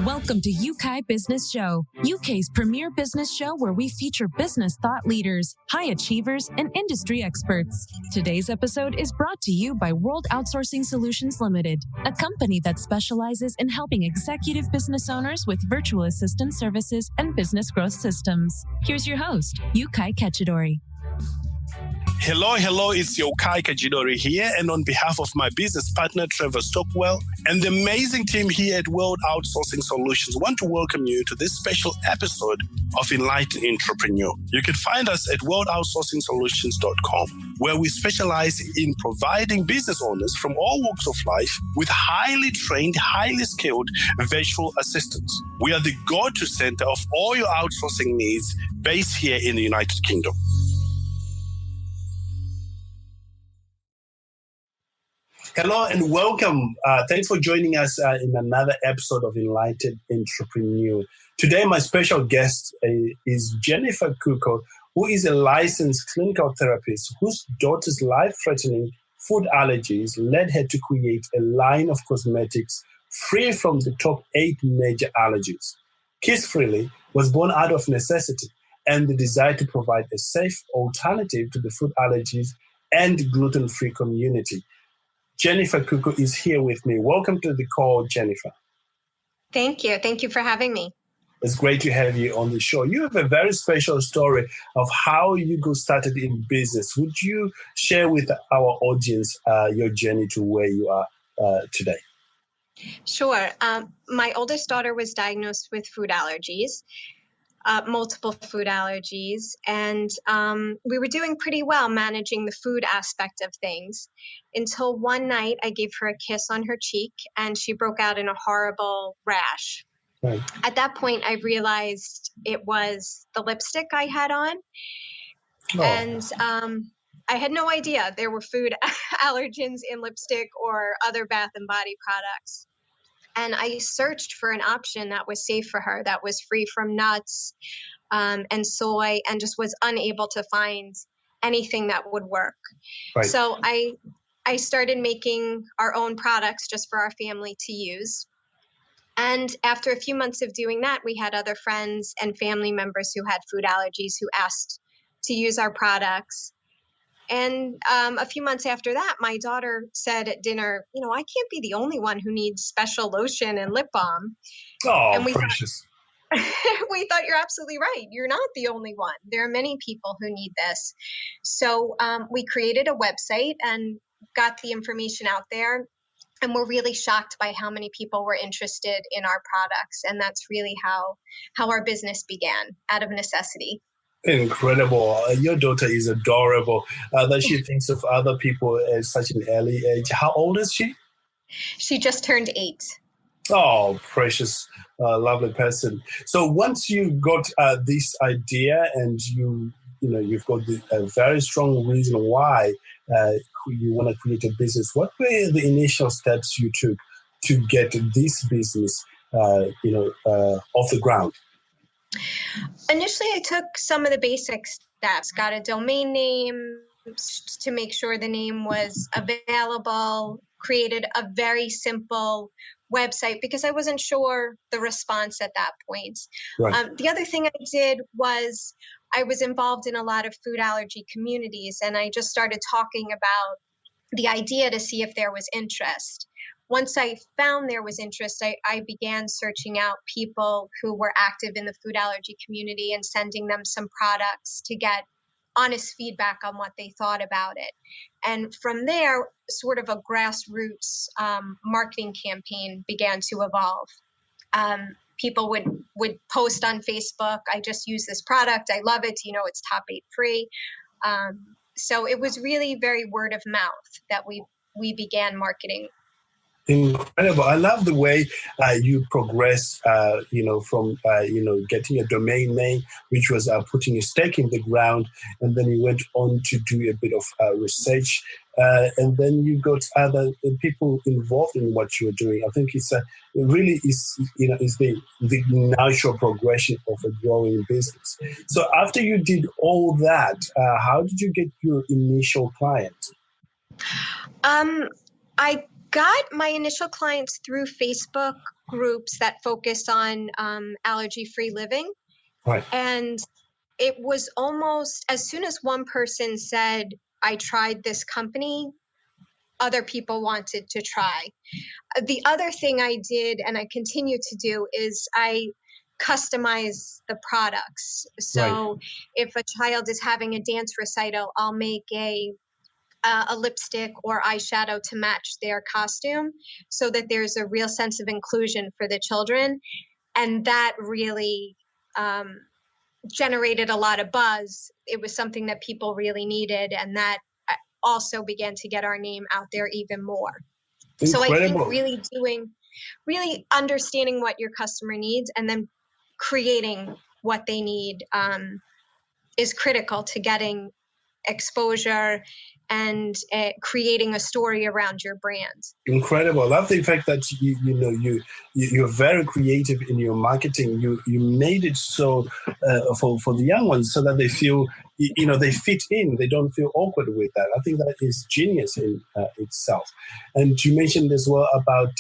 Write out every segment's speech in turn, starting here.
Welcome to UK Business Show, UK's premier business show where we feature business thought leaders, high achievers, and industry experts. Today's episode is brought to you by World Outsourcing Solutions Limited, a company that specializes in helping executive business owners with virtual assistant services and business growth systems. Here's your host, Yukai Kechidori. Hello, it's Yokai Kajidori here, and on behalf of my business partner, Trevor Stockwell, and the amazing team here at World Outsourcing Solutions, want to welcome you to this special episode of Enlightened Entrepreneur. You can find us at worldoutsourcingsolutions.com, where we specialize in providing business owners from all walks of life with highly trained, highly skilled virtual assistants. We are the go-to center of all your outsourcing needs based here in the United Kingdom. Hello and welcome. Thanks for joining us in another episode of Enlightened Entrepreneur. Today, my special guest is Jennifer Kurko, who is a licensed clinical therapist whose daughter's life-threatening food allergies led her to create a line of cosmetics free from the top 8 major allergies. Kiss Freely was born out of necessity and the desire to provide a safe alternative to the food allergies and gluten-free community. Jennifer Kurko is here with me. Welcome to the call, Jennifer. Thank you. Thank you for having me. It's great to have you on the show. You have a very special story of how you got started in business. Would you share with our audience your journey to where you are today? Sure. My oldest daughter was diagnosed with food allergies. Multiple food allergies, and we were doing pretty well managing the food aspect of things until one night I gave her a kiss on her cheek and she broke out in a horrible rash. Right. At that point, I realized it was the lipstick I had on, and I had no idea there were food allergens in lipstick or other bath and body products. And I searched for an option that was safe for her, that was free from nuts and soy, and just was unable to find anything that would work. Right. So I started making our own products just for our family to use. And after a few months of doing that, we had other friends and family members who had food allergies who asked to use our products. And a few months after that, my daughter said at dinner, I can't be the only one who needs special lotion and lip balm. Oh, and precious. We thought you're absolutely right. You're not the only one. There are many people who need this. So we created a website and got the information out there. And we're really shocked by how many people were interested in our products. And that's really how our business began, out of necessity. Incredible. Your daughter is adorable that she thinks of other people at such an early age. How old is she? She just turned 8. Oh, precious, lovely person. So once you got this idea and you've got a very strong reason why you want to create a business, what were the initial steps you took to get this business off the ground? Initially, I took some of the basic steps, got a domain name to make sure the name was available, created a very simple website because I wasn't sure the response at that point. Right. The other thing I did was I was involved in a lot of food allergy communities, and I just started talking about the idea to see if there was interest. Once I found there was interest, I began searching out people who were active in the food allergy community and sending them some products to get honest feedback on what they thought about it. And from there, sort of a grassroots marketing campaign began to evolve. People would post on Facebook, I just use this product, I love it, it's top 8 free. So it was really very word of mouth that we began marketing. Incredible. I love the way you progress, from, getting a domain name, which was putting a stake in the ground. And then you went on to do a bit of research. And then you got other people involved in what you're doing. I think it really is the natural progression of a growing business. So after you did all that, how did you get your initial client? I got my initial clients through Facebook groups that focus on allergy-free living. Right. And it was almost as soon as one person said, I tried this company, other people wanted to try. The other thing I did, and I continue to do, is I customize the products. So if a child is having a dance recital, I'll make a lipstick or eyeshadow to match their costume so that there's a real sense of inclusion for the children. And that really generated a lot of buzz. It was something that people really needed, and that also began to get our name out there even more. Incredible. So I think really understanding what your customer needs and then creating what they need is critical to getting exposure and creating a story around your brand. Incredible. I love the fact that you're very creative in your marketing. You made it so for the young ones so that they feel they fit in. They don't feel awkward with that. I think that is genius in itself. And you mentioned as well about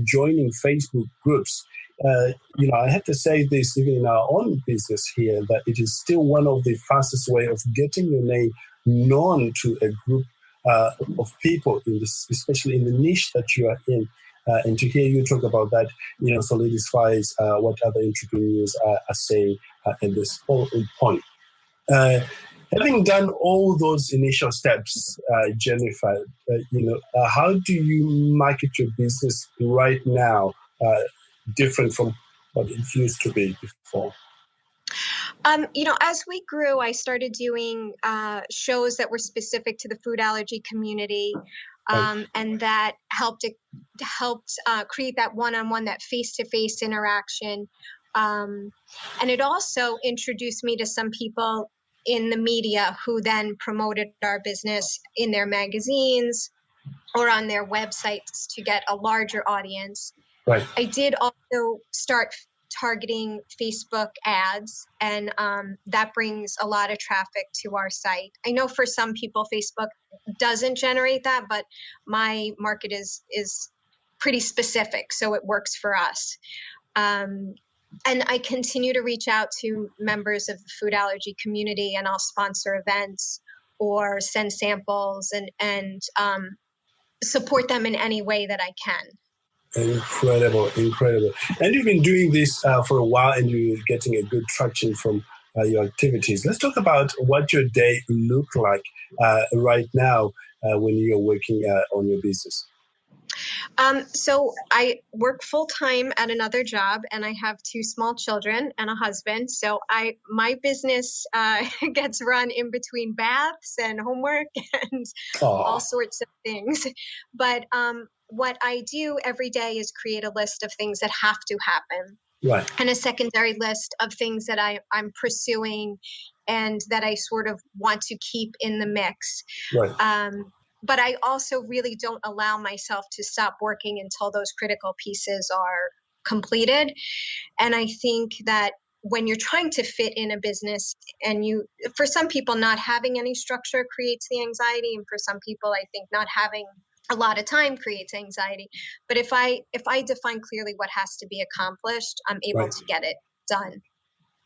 joining Facebook groups. I have to say this even in our own business here, that it is still one of the fastest way of getting your name known to a group of people, especially in the niche that you are in. And to hear you talk about that, solidifies what other entrepreneurs are saying at this point. Having done all those initial steps, Jennifer, how do you market your business right now, different from what it used to be before? As we grew, I started doing shows that were specific to the food allergy community, and that helped create that one-on-one, that face-to-face interaction. And it also introduced me to some people in the media who then promoted our business in their magazines or on their websites to get a larger audience. Right. I did also start targeting Facebook ads, and that brings a lot of traffic to our site. I know for some people Facebook doesn't generate that, but my market is pretty specific, so it works for us. And I continue to reach out to members of the food allergy community, and I'll sponsor events or send samples and support them in any way that I can. Incredible. And you've been doing this for a while, and you're getting a good traction from your activities. Let's talk about what your day look like right now when you're working on your business. So I work full time at another job, and I have 2 small children and a husband. So my business gets run in between baths and homework and all sorts of things. But what I do every day is create a list of things that have to happen. Right. And a secondary list of things that I'm pursuing and that I sort of want to keep in the mix. Right. But I also really don't allow myself to stop working until those critical pieces are completed. And I think that when you're trying to fit in a business, and for some people, not having any structure creates the anxiety. And for some people, I think not having a lot of time creates anxiety. But if I define clearly what has to be accomplished, I'm able to get it done.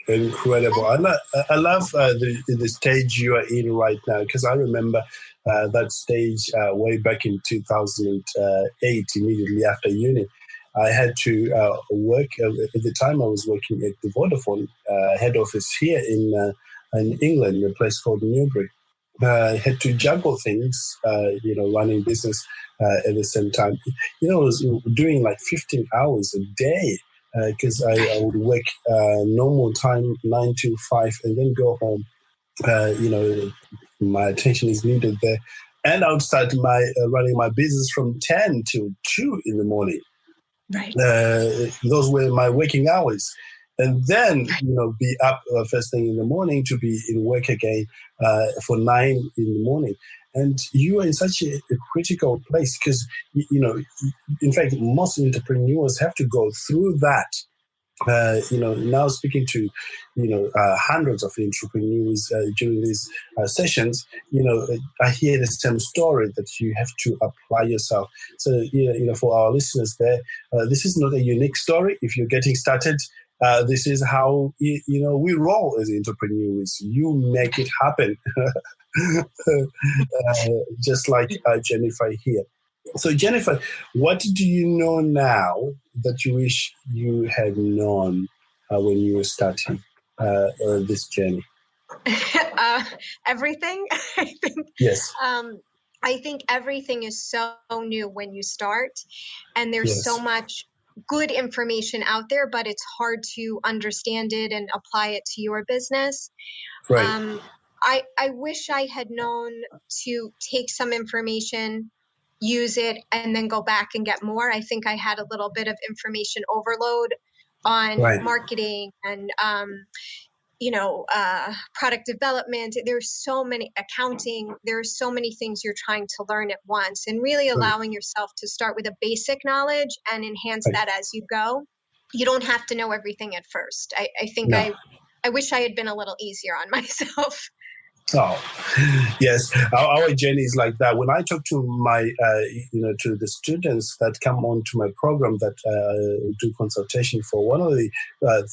Incredible. I love the stage you are in right now, because I remember that stage way back in 2008, immediately after uni. I had to work, at the time I was working at the Vodafone head office here in England, in a place called Newbury. I had to juggle things, running business at the same time. I was doing like 15 hours a day, because I would work normal time, 9 to 5, and then go home. My attention is needed there. And I would start running my business from 10 till 2 in the morning. Right. Those were my working hours. And then, be up first thing in the morning to be in work again for 9 in the morning. And you are in such a critical place because, in fact, most entrepreneurs have to go through that now speaking to, hundreds of entrepreneurs during these sessions, I hear the same story that you have to apply yourself. So, for our listeners there, this is not a unique story. If you're getting started, this is how, we roll as entrepreneurs. You make it happen. Just like Jennifer here. So, Jennifer, what do you know now that you wish you had known when you were starting this journey? Everything. I think. Yes. I think everything is so new when you start, and there's so much good information out there, but it's hard to understand it and apply it to your business. Right. I wish I had known to take some information, use it, and then go back and get more. I think I had a little bit of information overload on marketing and, product development. There's so many accounting. There's so many things you're trying to learn at once, and really allowing yourself to start with a basic knowledge and enhance that as you go. You don't have to know everything at first. I think I wish I had been a little easier on myself. Oh, yes. Our journey is like that. When I talk to my, to the students that come on to my program that do consultation for, one of the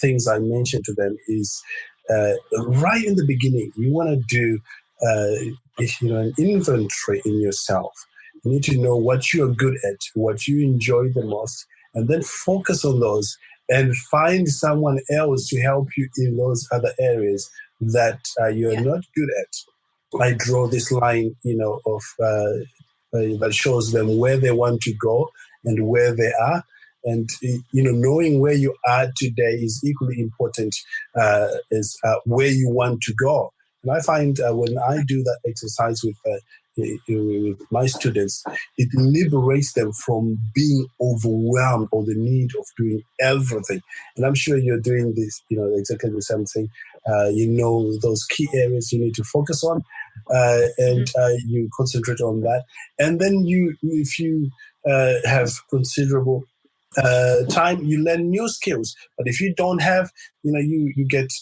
things I mention to them is right in the beginning, you want to do, an inventory in yourself. You need to know what you're good at, what you enjoy the most, and then focus on those and find someone else to help you in those other areas that you're not good at. I draw this line, of that shows them where they want to go and where they are. And, knowing where you are today is equally important as where you want to go. And I find when I do that exercise with my students, it liberates them from being overwhelmed or the need of doing everything. And I'm sure you're doing this, exactly the same thing. Those key areas you need to focus on, and you concentrate on that. And then if you have considerable time, you learn new skills. But if you don't have, you get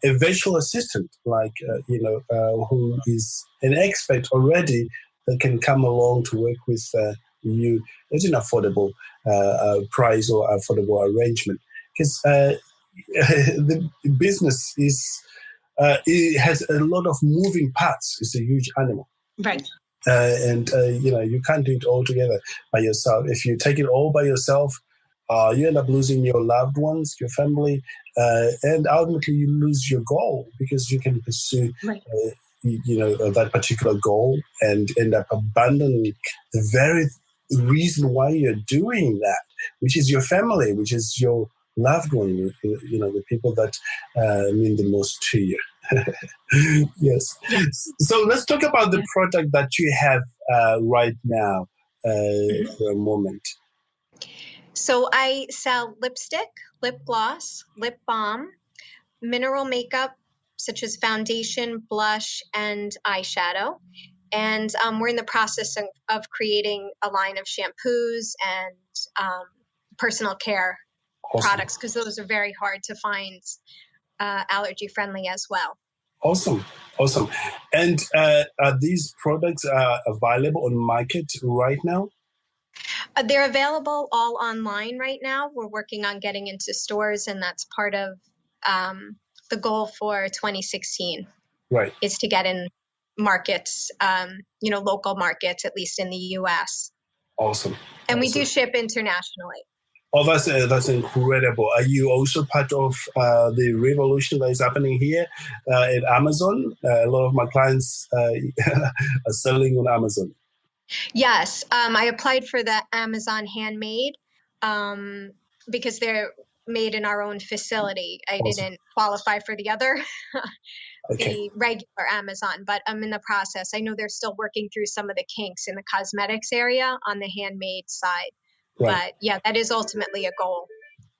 a virtual assistant, like, who is an expert already that can come along to work with you at an affordable price or affordable arrangement. Because the business it has a lot of moving parts. It's a huge animal. Right. And you can't do it all together by yourself. If you take it all by yourself, you end up losing your loved ones, your family, and ultimately you lose your goal, because you can pursue, that particular goal and end up abandoning the very reason why you're doing that, which is your family, which is your loved one, the people that mean the most to you. Yes. So let's talk about the product that you have right now for a moment. So I sell lipstick, lip gloss, lip balm, mineral makeup, such as foundation, blush, and eyeshadow. And we're in the process of creating a line of shampoos and personal care products, because those are very hard to find allergy friendly as well. Awesome. And are these products available on market right now? They're available all online right now. We're working on getting into stores, and that's part of the goal for 2016. Right. Is to get in markets, local markets, at least in the U.S. Awesome. And we do ship internationally. Oh, that's incredible. Are you also part of the revolution that is happening here at Amazon? A lot of my clients are selling on Amazon. Yes. I applied for the Amazon handmade because they're made in our own facility. I didn't qualify for the other, the regular Amazon, but I'm in the process. I know they're still working through some of the kinks in the cosmetics area on the handmade side. Right. But yeah, that is ultimately a goal.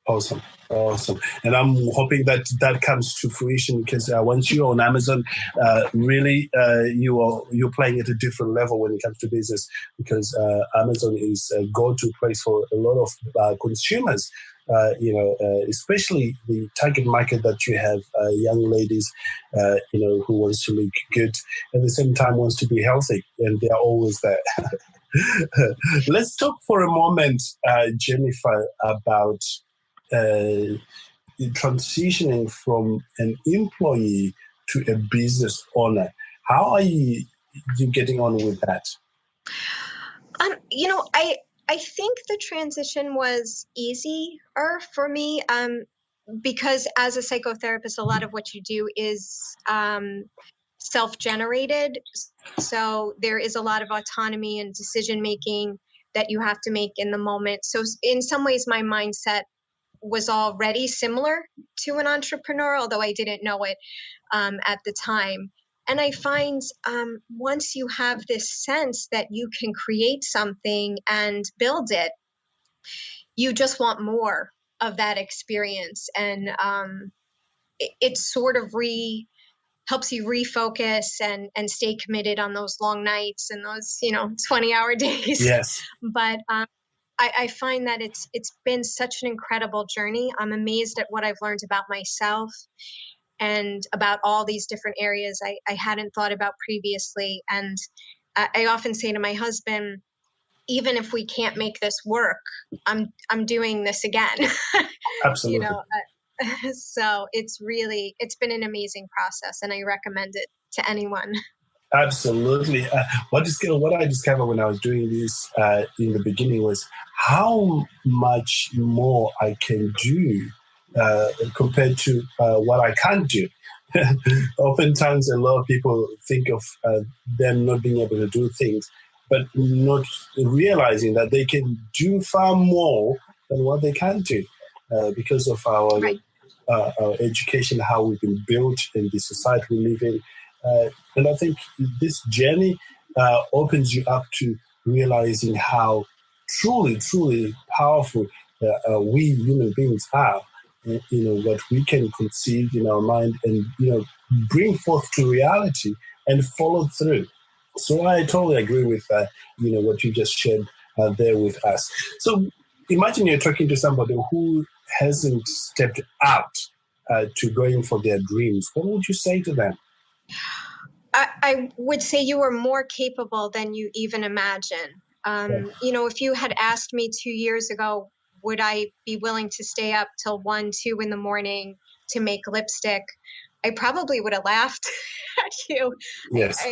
Awesome. And I'm hoping that comes to fruition, because once you're on Amazon, really you're playing at a different level when it comes to business, because Amazon is a go-to place for a lot of consumers especially the target market that you have, young ladies, who wants to look good at the same time wants to be healthy, and they are always there. Let's talk for a moment, Jennifer, about transitioning from an employee to a business owner. How are you getting on with that? I think the transition was easier for me because as a psychotherapist, a lot of what you do is self-generated. So there is a lot of autonomy and decision making that you have to make in the moment. So in some ways, my mindset was already similar to an entrepreneur, although I didn't know it at the time. And I find once you have this sense that you can create something and build it, you just want more of that experience. And it sort of helps you refocus and stay committed on those long nights and those 20-hour days. Yes. But I find that it's been such an incredible journey. I'm amazed at what I've learned about myself and about all these different areas I hadn't thought about previously. And I often say to my husband, even if we can't make this work, I'm doing this again. Absolutely. So it's been an amazing process, and I recommend it to anyone. Absolutely. What I discovered when I was doing this in the beginning was how much more I can do compared to what I can't do. Oftentimes, a lot of people think of them not being able to do things, but not realizing that they can do far more than what they can do because of our education, how we've been built in the society we live in. And I think this journey opens you up to realizing how truly, truly powerful we human beings are. What we can conceive in our mind and, bring forth to reality and follow through. So I totally agree with, what you just shared there with us. So imagine you're talking to somebody who hasn't stepped out to going for their dreams. What would you say to them? I would say you are more capable than you even imagine. If you had asked me 2 years ago, would I be willing to stay up till 1, 2 in the morning to make lipstick? I probably would have laughed at you. Yes.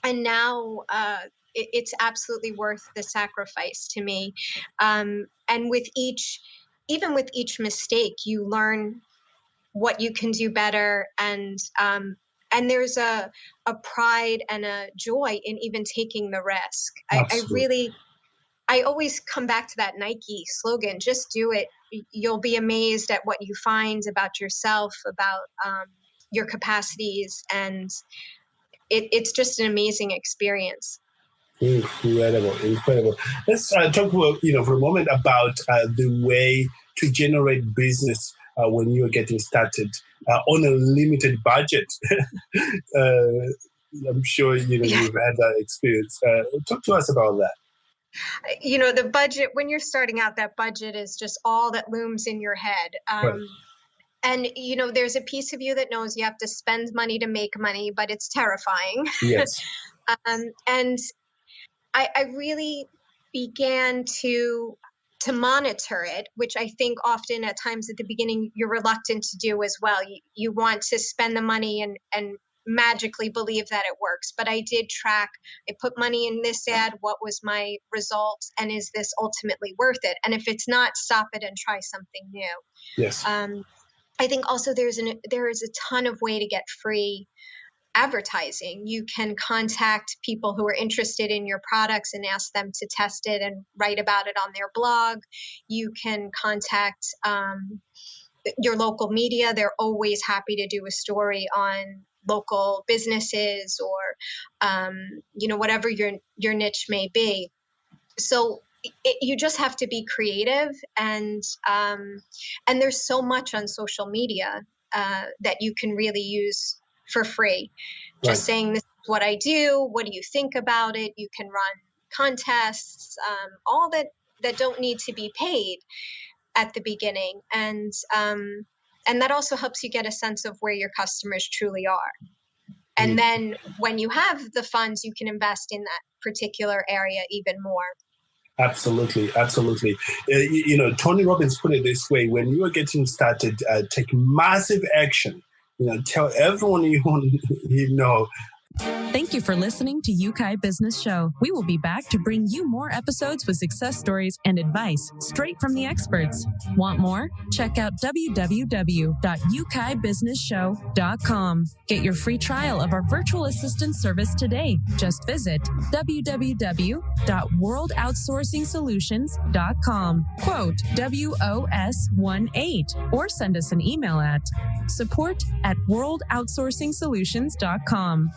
And now it's absolutely worth the sacrifice to me. And even with each mistake, you learn what you can do better, and there's a pride and a joy in even taking the risk. I always come back to that Nike slogan, just do it. You'll be amazed at what you find about yourself, about your capacities, and it's just an amazing experience. Incredible. Let's talk for a moment about the way to generate business when you're getting started on a limited budget. I'm sure you've had that experience. Talk to us about that. The budget, when you're starting out, that budget is just all that looms in your head. Right. And, there's a piece of you that knows you have to spend money to make money, but it's terrifying. Yes. And I really began to monitor it, which I think often at times at the beginning you're reluctant to do as well. You want to spend the money and magically believe that it works. But I did track, I put money in this ad, what was my result, and is this ultimately worth it? And if it's not, stop it and try something new. Yes. I think also there is a ton of way to get free advertising. You can contact people who are interested in your products and ask them to test it and write about it on their blog. You can contact your local media. They're always happy to do a story on local businesses or whatever your niche may be. So you just have to be creative, and there's so much on social media that you can really use for free. Just saying, this is what I do. What do you think about it? You can run contests, all that don't need to be paid. at the beginning. And that also helps you get a sense of where your customers truly are. And then when you have the funds, you can invest in that particular area even more. Absolutely. Tony Robbins put it this way: when you are getting started, take massive action. Tell everyone you know. Thank you for listening to Yukai Business Show. We will be back to bring you more episodes with success stories and advice straight from the experts. Want more? Check out www.yukaibusinessshow.com. Get your free trial of our virtual assistant service today. Just visit www.worldoutsourcingsolutions.com. Quote WOS18 or send us an email at support@worldoutsourcingsolutions.com.